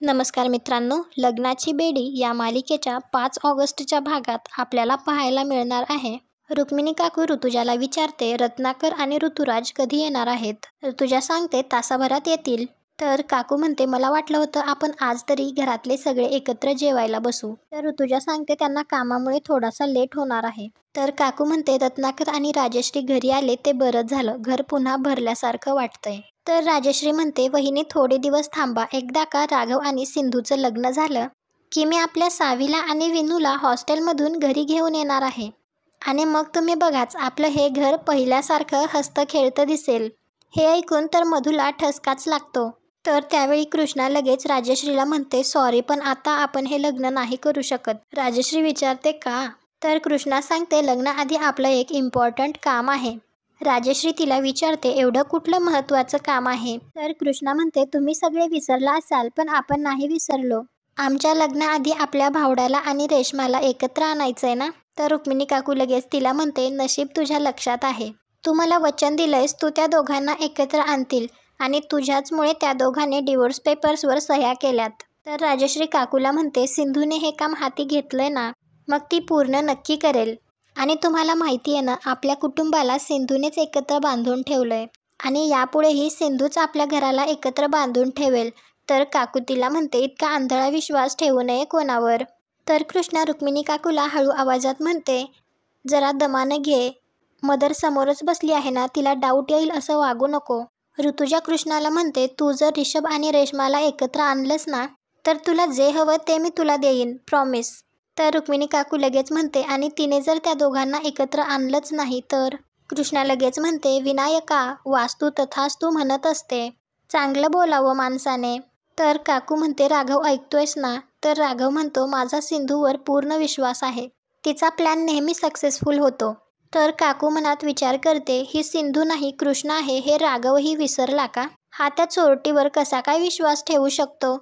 नमस्कार मित्रांनो, लग्नाची बेडी या मालिकेच्या 5 ऑगस्टच्या भागात आपल्याला पाहायला मिळणार आहे. रुक्मिणी काकू ऋतुजाला विचारते रत्नाकर आणि ऋतुराज कधी येणार आहेत. ऋतुजा सांगते तासाभरात येतील. तर काकू म्हणते मला वाटलं होतं आपण आज तरी घरातले सगळे एकत्र जेवायला बसू. तर ऋतुजा सांगते त्यांना कामामुळे थोडासा लेट होणार आहे. तर काकू म्हणते रत्नाकर आणि राजश्री घरी आले ते बरंच झालं, घर पुन्हा भरल्यासारखं वाटतंय. तर राजश्री म्हणते वहिनी थोडे दिवस थांबा, एकदा का राघव आणि सिंधूचं लग्न झालं की मी आपल्या सावीला आणि विनूला हॉस्टेलमधून घरी घेऊन येणार आहे आणि मग तुम्ही बघाच आपलं हे घर पहिल्यासारखं हसतं खेळतं दिसेल. हे ऐकून तर मधूला ठसकाच लागतो. तर त्यावेळी कृष्णा लगेच राजश्रीला म्हणते सॉरी पण आता आपण हे लग्न नाही करू शकत. राजश्री विचारते का? तर कृष्णा सांगते लग्नाआधी आपलं एक इम्पॉर्टंट काम आहे. राजश्री तिला विचारते एवढं कुठलं महत्त्वाचं काम आहे? तर कृष्णा म्हणते तुम्ही सगळे विसरला असाल पण आपण नाही विसरलो. आमच्या लग्नाआधी आपल्या भावड्याला आणि रेशमाला एकत्र आणायचंय ना. तर रुक्मिणी काकू लगेच तिला म्हणते नशीब तुझ्या लक्षात आहे. तू मला वचन दिलंयस तू त्या दोघांना एकत्र आणतील आणि तुझ्याचमुळे त्या दोघांनी डिवोर्स पेपर्सवर सह्या केल्यात. तर राजश्री काकूला म्हणते सिंधूने हे काम हाती घेतलंय ना, मग ती पूर्ण नक्की करेल. आणि तुम्हाला माहिती आहे ना आपल्या कुटुंबाला सिंधूनेच एकत्र बांधून ठेवलंय आणि यापुढेही सिंधूच आपल्या घराला एकत्र बांधून ठेवेल. तर काकू तिला म्हणते इतका आंधळा विश्वास ठेवू नये कोणावर. तर कृष्णा रुक्मिणी काकूला हळू आवाजात म्हणते जरा दमानं घे, मदर समोरच बसली आहे ना, तिला डाऊट येईल असं वागू नको. ऋतुजा कृष्णाला म्हणते तू जर रिषभ आणि रेशमाला एकत्र आणलंस ना तर तुला जे हवं ते मी तुला देईन, प्रॉमिस. तर रुक्मिणी काकू लगेच म्हणते आणि तिने जर त्या दोघांना एकत्र आणलंच नाही तर? कृष्णा लगेच म्हणते विनायका वास्तू तथास्तू म्हणत असते, चांगलं बोलावं माणसाने. तर काकू म्हणते राघव ऐकतोयस ना? तर राघव म्हणतो माझा सिंधूवर पूर्ण विश्वास आहे, तिचा प्लॅन नेहमी सक्सेसफुल होतो. तर काकू मनात विचार करते ही सिंधू नाही कृष्ण आहे हे राघवही विसरला का? हा त्या चोरटीवर कसा काय विश्वास ठेवू शकतो?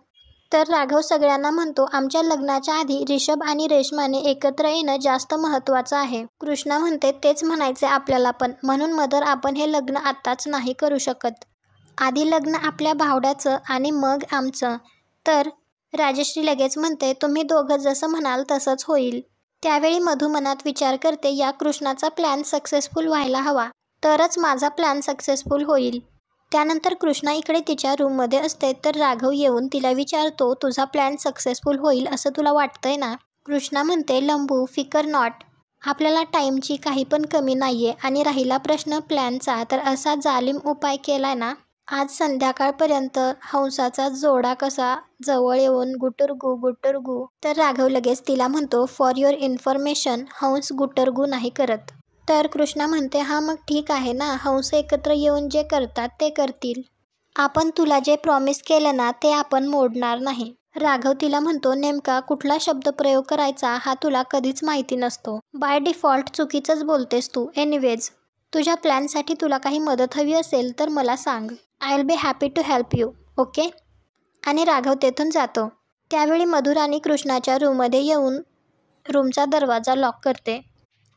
तर राघव सगळ्यांना म्हणतो आमच्या लग्नाच्या आधी रिषभ आणि रेशमाने एकत्र येणं जास्त महत्त्वाचं आहे. कृष्णा म्हणते तेच म्हणायचे आपल्याला पण, म्हणून मदर आपण हे लग्न आत्ताच नाही करू शकत. आधी लग्न आपल्या भावड्याचं आणि मग आमचं. तर राजश्री लगेच म्हणते तुम्ही दोघं जसं म्हणाल तसंच होईल. त्यावेळी मधू मनात विचार करते या कृष्णाचा प्लॅन सक्सेसफुल व्हायला हवा, तरच माझा प्लॅन सक्सेसफुल होईल. त्यानंतर कृष्णा इकडे तिच्या रूममध्ये असते तर राघव येऊन तिला विचारतो तुझा प्लॅन सक्सेसफुल होईल असं तुला वाटतंय ना? कृष्णा म्हणते लंबू फिकर नॉट, आपल्याला टाईमची काही पण कमी नाहीये आणि राहिला प्रश्न प्लॅनचा तर असा जालिम उपाय केलाय ना आज संध्याकाळपर्यंत हंसाचा जोडा कसा जवळ येऊन गुटुरगू गुटुरगू. तर राघव लगेच तिला म्हणतो फॉर युअर इन्फॉर्मेशन हंस गुटरगू नाही करत. तर कृष्णा म्हणते हा मग ठीक आहे ना, हंस एकत्र येऊन जे करतात ते करतील. आपण तुला जे प्रॉमिस केलं ना ते आपण मोडणार नाही. राघव तिला म्हणतो नेमका कुठला शब्द प्रयोग करायचा हा तुला कधीच माहिती नसतो, बाय डिफॉल्ट चुकीचंच बोलतेस तू. एनिवेज तुझ्या प्लॅनसाठी तुला काही मदत हवी असेल तर मला सांग, I will be happy to help you, okay. आणि राघव तेथून जातो. त्यावेळी मधुर आणि कृष्णाच्या रूममध्ये येऊन रूमचा दरवाजा लॉक करते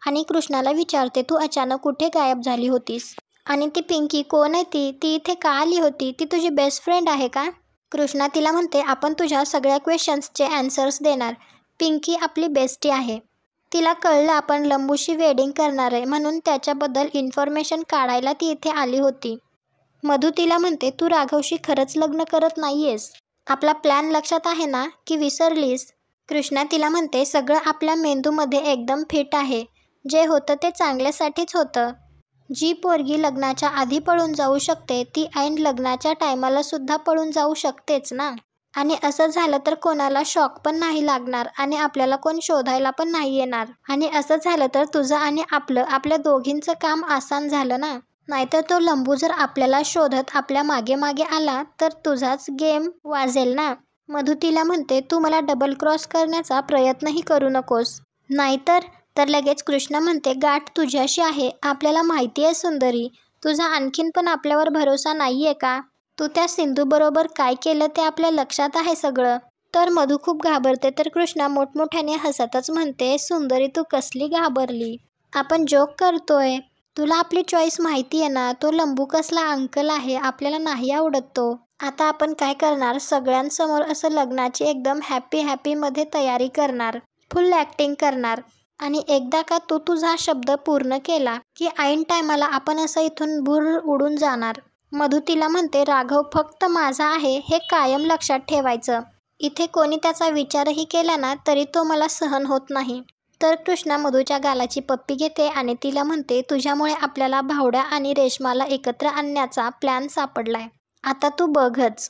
आणि कृष्णाला विचारते तू अचानक कुठे गायब झाली होतीस आणि ती पिंकी कोण आहे? ती इथे का आली होती? ती तुझी बेस्ट फ्रेंड आहे का? कृष्णा तिला म्हणते आपण तुझ्या सगळ्या क्वेश्चन्सचे ॲन्सर्स देणार. पिंकी आपली बेस्टी आहे, तिला कळलं आपण लंबूशी वेडिंग करणार आहे म्हणून त्याच्याबद्दल इन्फॉर्मेशन काढायला ती इथे आली होती. मधू तिला म्हणते तू राघवशी खरंच लग्न करत नाहीयेस? आपला प्लॅन लक्षात आहे ना की विसरलीस? कृष्णा तिला म्हणते सगळं आपल्या मेंदूमध्ये एकदम फिट आहे, जे होतं ते चांगल्यासाठीच होतं. जी पोरगी लग्नाच्या आधी पळून जाऊ शकते ती ऐन लग्नाच्या टायमाला सुद्धा पळून जाऊ शकतेच ना. आणि असं झालं तर कोणाला शॉक पण नाही लागणार आणि आपल्याला कोण शोधायला पण नाही येणार. आणि असं झालं तर तुझं आणि आपल्या दोघींचं काम आसान झालं ना. नाहीतर तो लंबू जर आपल्याला शोधत आपल्या मागे मागे आला तर तुझाच गेम वाजेल ना. मधू तिला म्हणते तू मला डबल क्रॉस करण्याचा प्रयत्नही करू नकोस, नाहीतर. तर लगेच कृष्णा म्हणते गाठ तुझ्याशी आहे, आपल्याला माहिती आहे सुंदरी, तुझा आणखीन पण आपल्यावर भरोसा नाही आहे का? तू त्या सिंधूबरोबर काय केलं ते आपल्या लक्षात आहे सगळं. तर मधू खूप घाबरते तर कृष्णा मोठमोठ्याने हसतच म्हणते सुंदरी तू कसली घाबरली, आपण जोक करतोय. तुला आपली चॉईस माहिती आहे ना, तो लंबू कसला अंकल आहे, आपल्याला नाही आवडत तो. आता आपण काय करणार, सगळ्यांसमोर असं लग्नाची एकदम हॅपी मध्ये तयारी करणार, फुल ॲक्टिंग करणार. आणि एकदा का तू तुझा शब्द पूर्ण केला की ऐन टायमाला आपण असं इथून भूर उडून जाणार. मधू तिला म्हणते, राघव फक्त माझा आहे हे कायम लक्षात ठेवायचं. इथे कोणी त्याचा विचारही केला ना तरी तो मला सहन होत नाही. तर कृष्णा मधूच्या गालाची पप्पी घेते आणि तिला म्हणते, तुझ्यामुळे आपल्याला भावड्या आणि रेश्माला एकत्र आणण्याचा प्लॅन सापडलाय, आता तू बघच.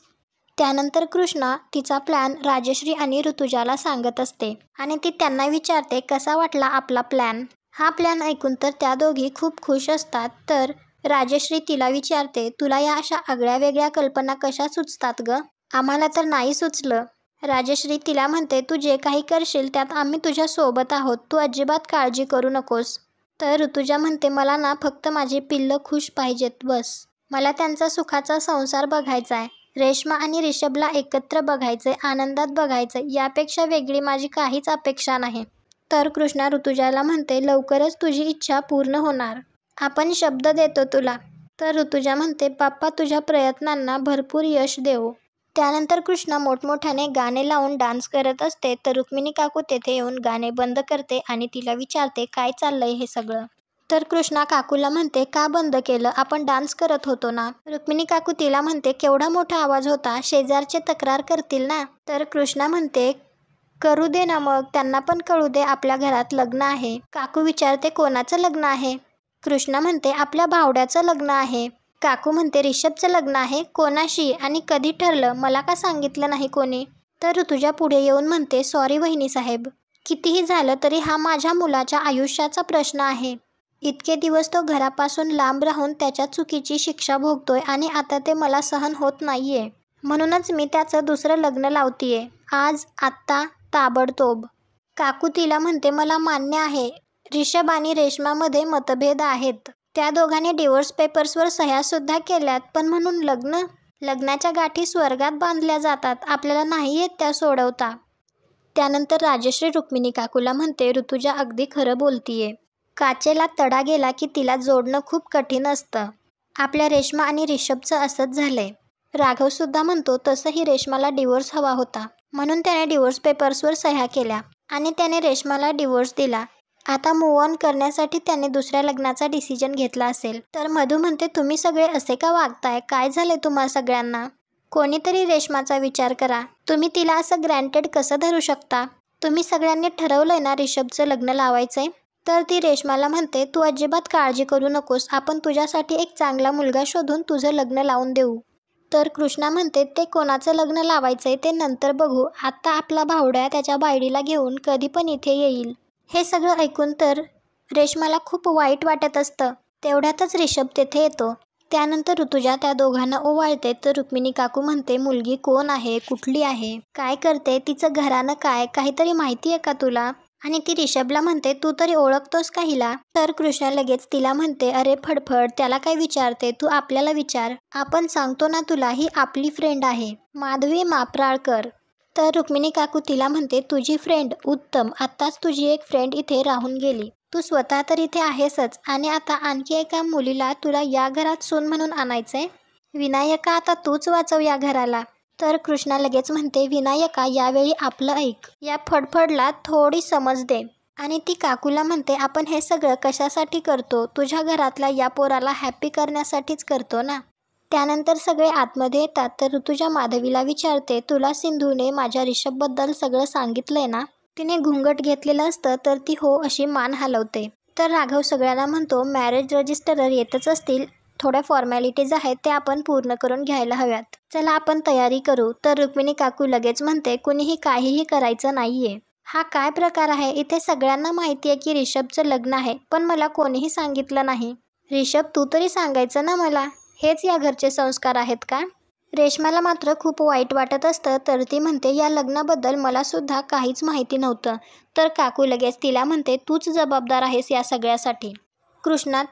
त्यानंतर कृष्णा तिचा प्लॅन राजश्री आणि ऋतुजाला सांगत असते आणि ती त्यांना विचारते कसा वाटला आपला प्लॅन. हा प्लॅन ऐकून तर त्या दोघी खूप खुश असतात. तर राजश्री तिला विचारते, तुला या अशा आगळ्या वेगळ्या कल्पना कशा सुचतात ग? आम्हाला तर नाही सुचलं. राजश्री तिला म्हणते, तू जे काही करशील त्यात आम्ही तुझ्या सोबत आहोत, तू अजिबात काळजी करू नकोस. तर ऋतुजा म्हणते, मला ना फक्त माझी पिल्लं खुश पाहिजेत बस. मला त्यांचा सुखाचा संसार बघायचा आहे. रेश्मा आणि रिषभला एकत्र बघायचे, आनंदात बघायचे, यापेक्षा वेगळी माझी काहीच अपेक्षा नाही. तर कृष्णा ऋतुजाला म्हणते, लवकरच तुझी इच्छा पूर्ण होणार, आपण शब्द देतो तुला. तर ऋतुजा म्हणते, बाप्पा तुझ्या प्रयत्नांना भरपूर यश देवो. त्यानंतर कृष्णा मोठमोठ्याने गाणे लावून डान्स करत असते. तर रुक्मिणी काकू तेथे येऊन गाणे बंद करते आणि तिला विचारते, काय चाललंय हे सगळं. तर कृष्णा काकूला म्हणते, का बंद केलं, आपण डान्स करत होतो ना. रुक्मिणी काकू तिला म्हणते, केवढा मोठा आवाज होता, शेजारचे तक्रार करतील ना. तर कृष्णा म्हणते, करू दे ना मग, त्यांना पण कळू दे आपल्या घरात लग्न आहे. काकू विचारते, कोणाचं लग्न आहे. कृष्णा म्हणते, आपल्या भावड्याचं लग्न आहे. काकू म्हणते, रिषभचं लग्न आहे, कोणाशी आणि कधी ठरलं, मला का सांगितलं नाही कोणी. तर ऋतुजा पुढे येऊन म्हणते, सॉरी वहिनी साहेब, कितीही झालं तरी हा माझ्या मुलाच्या आयुष्याचा प्रश्न आहे. इतके दिवस तो घरापासून लांब राहून त्याच्या चुकीची शिक्षा भोगतोय आणि आता ते मला सहन होत नाहीये. म्हणूनच मी त्याचं दुसरं लग्न लावतीये, आज आत्ता ताबडतोब. काकू तिला म्हणते, मला मान्य आहे रिषभ आणि रेश्मामध्ये मतभेद आहेत, त्या दोघांनी डिवोर्स पेपर्सवर सह्यासुद्धा केल्यात, पण म्हणून लग्नाच्या गाठी स्वर्गात बांधल्या जातात, आपल्याला नाही येत त्या सोडवता. त्यानंतर राजश्री रुक्मिणी काकूला म्हणते, ऋतुजा अगदी खरं बोलतीये, काचेला तडा गेला की तिला जोडणं खूप कठीण असतं. आपल्या रेश्मा आणि रिषभचं असंच झालंय. राघवसुद्धा म्हणतो, तसंही रेश्माला डिवोर्स हवा होता, म्हणून त्याने डिवोर्स पेपर्सवर सह्या केल्या आणि त्याने रेश्माला डिवोर्स दिला. आता मूव्ह ऑन करण्यासाठी त्याने दुसऱ्या लग्नाचा डिसिजन घेतला असेल. तर मधू म्हणते, तुम्ही सगळे असे का वागताय, काय झालंय तुम्हा सगळ्यांना. कोणीतरी रेश्माचा विचार करा, तुम्ही तिला असं ग्रँटेड कसं धरू शकता. तुम्ही सगळ्यांनी ठरवलंय ना रिषभचं लग्न लावायचंय. तर ती रेश्माला म्हणते, तू अजिबात काळजी करू नकोस, आपण तुझ्यासाठी एक चांगला मुलगा शोधून तुझं लग्न लावून देऊ. तर कृष्णा म्हणते, ते कोणाचं लग्न लावायचंय ते नंतर बघू, आता आपला भावड्या त्याच्या बायडीला घेऊन कधी पण इथे येईल. हे सगळं ऐकून तर रेश्माला खूप वाईट वाटत असतं. तेवढ्यातच रिषभ तेथे येतो. त्यानंतर ऋतुजा त्या दोघांना ओवाळते. तर रुक्मिणी काकू म्हणते, मुलगी कोण आहे, कुठली आहे, काय करते, तिचं घरानं काय, काहीतरी माहिती आहे का तुला. आणि ती रिषभला म्हणते, तू तरी ओळखतोस का हिला. तर कृष्णा लगेच तिला म्हणते, अरे फडफड, त्याला काय विचारते, तू आपल्याला विचार, आपण सांगतो ना तुला, ही आपली फ्रेंड आहे, माधवी मापराळकर. तर रुक्मिणी काकू तिला म्हणते, तुझी फ्रेंड, उत्तम, आत्ताच तुझी एक फ्रेंड इथे राहून गेली, तू स्वतः तर इथे आहेसच आणि आता आणखी एका मुलीला तुला या घरात सून म्हणून आणायचंय. विनायका, आता तूच वाचव या घराला. तर कृष्णा लगेच म्हणते, विनायका, यावेळी आपलं ऐक, या फडफडला थोडी समज दे. आणि ती काकूला म्हणते, आपण हे सगळं कशासाठी करतो, तुझ्या घरातल्या या पोराला हॅपी करण्यासाठीच करतो ना. त्यानंतर सगळे आतमध्ये येतात. तर ऋतुजा माधवीला विचारते, तुला सिंधूने माझ्या रिषभबद्दल सगळं सांगितलंय ना. तिने घुंगट घेतलेलं असतं तर ती हो अशी मान हलवते. तर राघव सगळ्यांना म्हणतो, मॅरेज रजिस्टरवर येतच असतील, थोड्या फॉर्मॅलिटीज आहेत ते आपण पूर्ण करून घ्यायला हव्यात, चला आपण तयारी करू. तर रुक्मिणी काकू लगेच म्हणते, कुणीही काहीही करायचं नाहीये. हा काय प्रकार आहे, इथे सगळ्यांना माहिती आहे की रिषभचं लग्न आहे, पण मला कोणीही सांगितलं नाही. रिषभ, तू तरी सांगायचं ना मला, हेच या घरचे संस्कार आहेत का. रेश्माला मात्र खूप वाईट वाटत असतं. तर ती म्हणते, या लग्नाबद्दल मला सुद्धा काहीच माहिती नव्हतं. तर काकू लगेच तिला म्हणते, तूच जबाबदार आहेस या सगळ्यासाठी. कृष्णा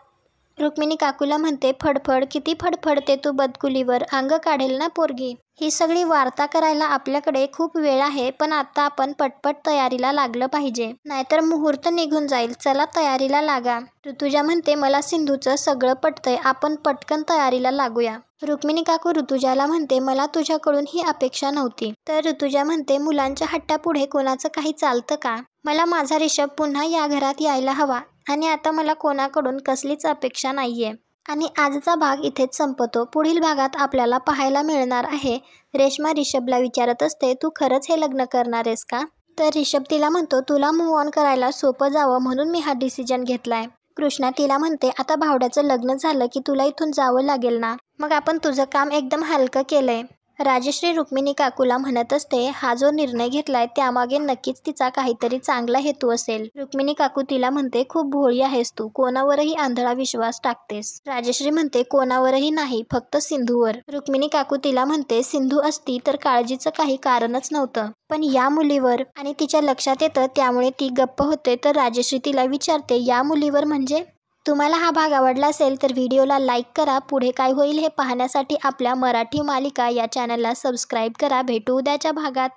रुक्मिणी काकूला म्हणते, फडफड किती फडफडते तू बदकुलीवर, अंग काढेल ना पोरगी. ही सगळी वार्ता करायला आपल्याकडे खूप वेळ आहे, पण आता आपण पटपट तयारीला लागलं पाहिजे, नाहीतर मुहूर्त निघून जाईल. चला तयारीला लागा. ऋतुजा म्हणते, मला सिंधूचं सगळं पटतंय, आपण पटकन तयारीला लागूया. रुक्मिणी काकू ऋतुजाला म्हणते, मला तुझ्याकडून ही अपेक्षा नव्हती. तर ऋतुजा म्हणते, मुलांच्या हट्टापुढे कोणाचं काही चालतं का? मला माझा रिषभ पुन्हा या घरात यायला हवा आणि आता मला कोणाकडून कसलीच अपेक्षा नाहीये. आणि आजचा भाग इथेच संपतो. पुढील भागात आपल्याला पाहायला मिळणार आहे, रेश्मा रिषभला विचारत असते, तू खरंच हे लग्न करणार आहेस का? तर रिषभ तिला म्हणतो, तुला मूव्ह ऑन करायला सोपं जावं म्हणून मी हा डिसिजन घेतलाय. कृष्णा तिला म्हणते, आता भावड्याचं लग्न झालं की तुला इथून जावं लागेल ना, मग आपण तुझं काम एकदम हलकं केलंय. राजश्री रुक्मिणी काकूला म्हणत असते, हा जो निर्णय घेतलाय त्यामागे नक्कीच तिचा काहीतरी चांगला हेतू असेल. रुक्मिणी काकू तिला म्हणते, खूप भोळी आहेस तू, कोणावरही आंधळा विश्वास टाकतेस. राजश्री म्हणते, कोणावरही नाही, फक्त सिंधूवर. रुक्मिणी काकू तिला म्हणते, सिंधू असती तर काळजीचं काही कारणच नव्हतं, पण या मुलीवर. आणि तिच्या लक्षात येतं, त्यामुळे ती गप्प होते. तर राजश्री तिला विचारते, या मुलीवर म्हणजे? तुम्हाला हा भाग आवडला असेल तर व्हिडिओला लाईक करा. पुढे काय होईल हे पाहण्यासाठी आपल्या मराठी मालिका या चॅनलला सबस्क्राईब करा. भेटू उद्याच्या भागात.